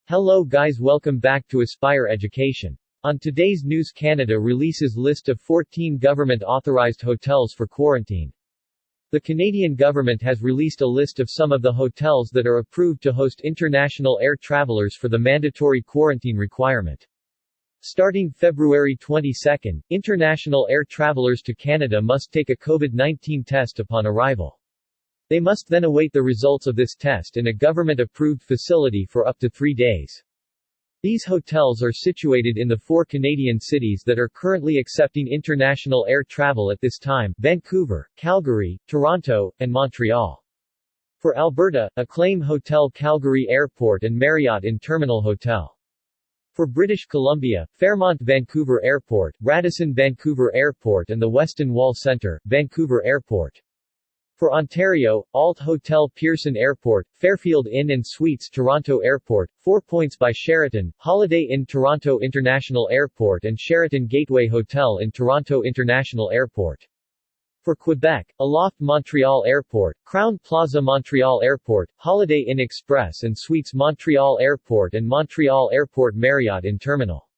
Hello guys, welcome back to Aspire Education. On today's news, Canada releases list of 14 government-authorized hotels for quarantine. The Canadian government has released a list of some of the hotels that are approved to host international air travelers for the mandatory quarantine requirement. Starting February 22, international air travelers to Canada must take a COVID-19 test upon arrival. They must then await the results of this test in a government-approved facility for up to 3 days. These hotels are situated in the 4 Canadian cities that are currently accepting international air travel at this time: Vancouver, Calgary, Toronto, and Montreal. For Alberta, Acclaim Hotel Calgary Airport and Marriott in Terminal Hotel. For British Columbia, Fairmont Vancouver Airport, Radisson Vancouver Airport and the Westin Wall Centre, Vancouver Airport. For Ontario, Alt Hotel Pearson Airport, Fairfield Inn and Suites Toronto Airport, 4 Points by Sheraton, Holiday Inn Toronto International Airport and Sheraton Gateway Hotel in Toronto International Airport. For Quebec, Aloft Montreal Airport, Crown Plaza Montreal Airport, Holiday Inn Express and Suites Montreal Airport and Montreal Airport Marriott in Terminal.